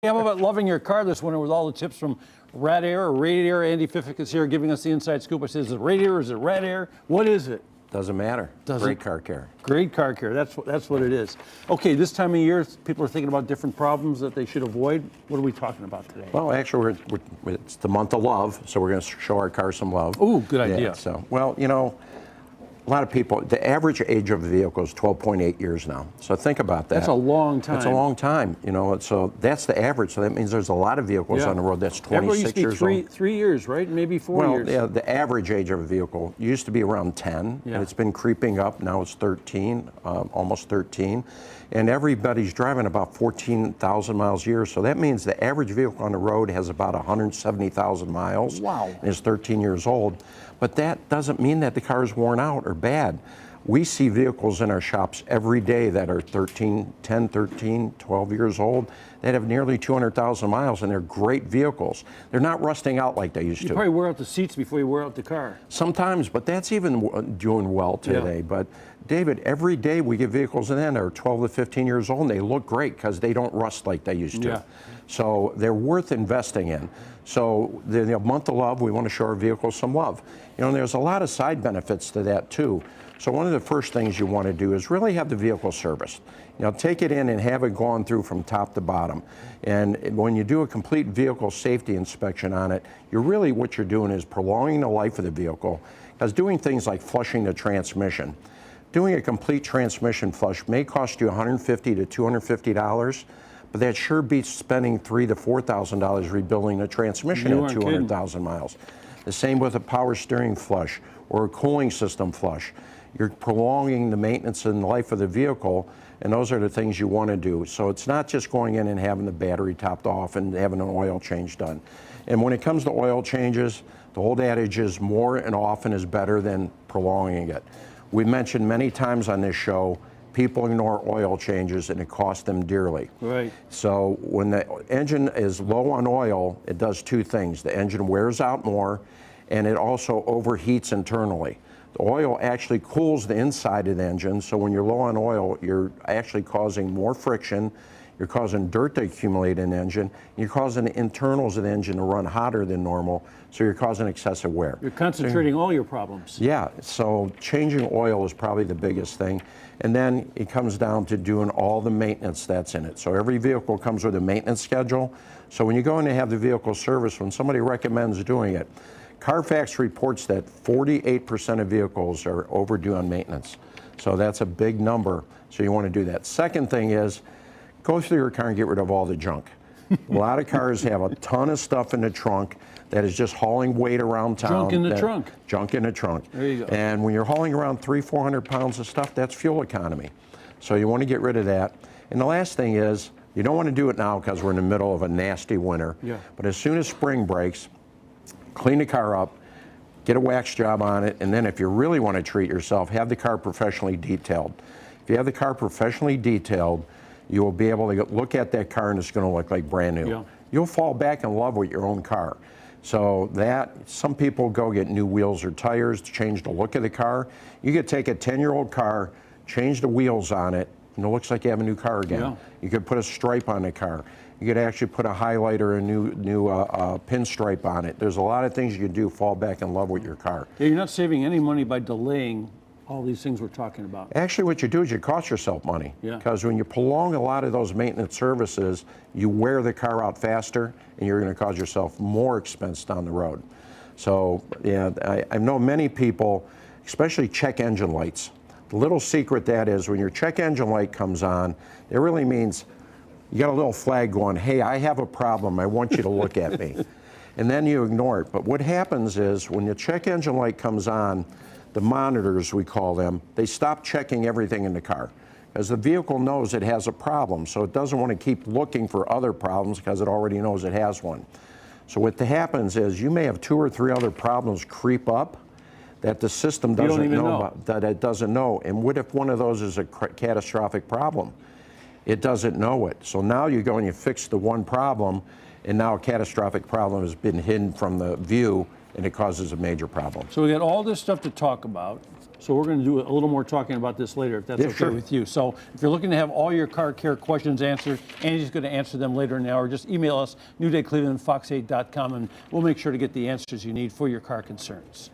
How about loving your car this winter with all the tips from Rad Air or Radiator? Andy Fiffick is here giving us the inside scoop. I says, is it Radiator? Is it Rad Air? What is it? Doesn't matter. Great car care. Great car care. That's what it is. Okay, this time of year, people are thinking about different problems that they should avoid. What are we talking about today? Well, actually, it's the month of love, so we're going to show our car some love. Ooh, good idea. Yeah, so, well, you know, a lot of people, the average age of a vehicle is 12.8 years now. So think about that. That's a long time. That's a long time, you know. So that's the average. So that means there's a lot of vehicles on the road that's 26 years old. 3 years, right? Maybe 4 years. Well, yeah, the average age of a vehicle used to be around 10, and it's been creeping up. Now it's 13, almost 13. And everybody's driving about 14,000 miles a year. So that means the average vehicle on the road has about 170,000 miles. Wow. And is 13 years old. But that doesn't mean that the car is worn out or bad. We see vehicles in our shops every day that are 10, 13, 12 years old that have nearly 200,000 miles, and they're great vehicles. They're not rusting out like they used to. You probably wear out the seats before you wear out the car. Sometimes, but that's even doing well today. But David, every day we get vehicles in that are 12 to 15 years old, and they look great because they don't rust like they used to. So they're worth investing in. So the month of love, we want to show our vehicles some love. You know, and there's a lot of side benefits to that too. So one of the first things you want to do is really have the vehicle serviced. You know, take it in and have it gone through from top to bottom. And when you do a complete vehicle safety inspection on it, what you're doing is prolonging the life of the vehicle, because doing things like flushing the transmission, doing a complete transmission flush may cost you $150 to $250, but that sure beats spending $3,000 to $4,000 rebuilding a transmission at 200,000 miles. The same with a power steering flush or a cooling system flush. You're prolonging the maintenance and life of the vehicle, and those are the things you want to do. So it's not just going in and having the battery topped off and having an oil change done. And when it comes to oil changes, the old adage is more and often is better than prolonging it. We've mentioned many times on this show, people ignore oil changes and it costs them dearly. Right. So when the engine is low on oil, it does two things. The engine wears out more, and it also overheats internally. The oil actually cools the inside of the engine, so when you're low on oil, you're actually causing more friction, you're causing dirt to accumulate in the engine, and you're causing the internals of the engine to run hotter than normal, so you're causing excessive wear. You're concentrating all your problems. Yeah, so changing oil is probably the biggest thing. And then it comes down to doing all the maintenance that's in it. So every vehicle comes with a maintenance schedule. So when you go in to have the vehicle serviced, when somebody recommends doing it, Carfax reports that 48% of vehicles are overdue on maintenance. So that's a big number, so you want to do that. Second thing is, go through your car and get rid of all the junk. A lot of cars have a ton of stuff in the trunk that is just hauling weight around town. Junk in the trunk. Junk in the trunk. There you go. And when you're hauling around 300-400 pounds of stuff, that's fuel economy. So you want to get rid of that. And the last thing is, you don't want to do it now because we're in the middle of a nasty winter. But as soon as spring breaks, clean the car up, get a wax job on it, and then if you really want to treat yourself, have the car professionally detailed. If you have the car professionally detailed, you will be able to look at that car and it's going to look like brand new. You'll fall back in love with your own car. So some people go get new wheels or tires to change the look of the car. You could take a 10-year-old car, change the wheels on it, and it looks like you have a new car again. You could put a stripe on the car. You could actually put a highlighter, a new pinstripe on it. There's a lot of things you can do, fall back in love with your car. Yeah, you're not saving any money by delaying all these things we're talking about. Actually, what you do is you cost yourself money. Because when you prolong a lot of those maintenance services, you wear the car out faster, and you're going to cause yourself more expense down the road. So, yeah, I know many people, especially check engine lights. The little secret that is, when your check engine light comes on, it really means you got a little flag going, hey, I have a problem, I want you to look at me. And then you ignore it. But what happens is, when the check engine light comes on, the monitors, we call them, they stop checking everything in the car, because the vehicle knows it has a problem, so it doesn't want to keep looking for other problems because it already knows it has one. So what happens is, you may have 2 or 3 other problems creep up that the system doesn't know about, that it doesn't know. And what if one of those is a catastrophic problem? It doesn't know it. So now you go and you fix the one problem, and now a catastrophic problem has been hidden from the view, and it causes a major problem. So we got all this stuff to talk about. So we're going to do a little more talking about this later, if that's okay sure. with you. So if you're looking to have all your car care questions answered, Andy's going to answer them later in the hour. Just email us, newdaycleveland@fox8.com, and we'll make sure to get the answers you need for your car concerns.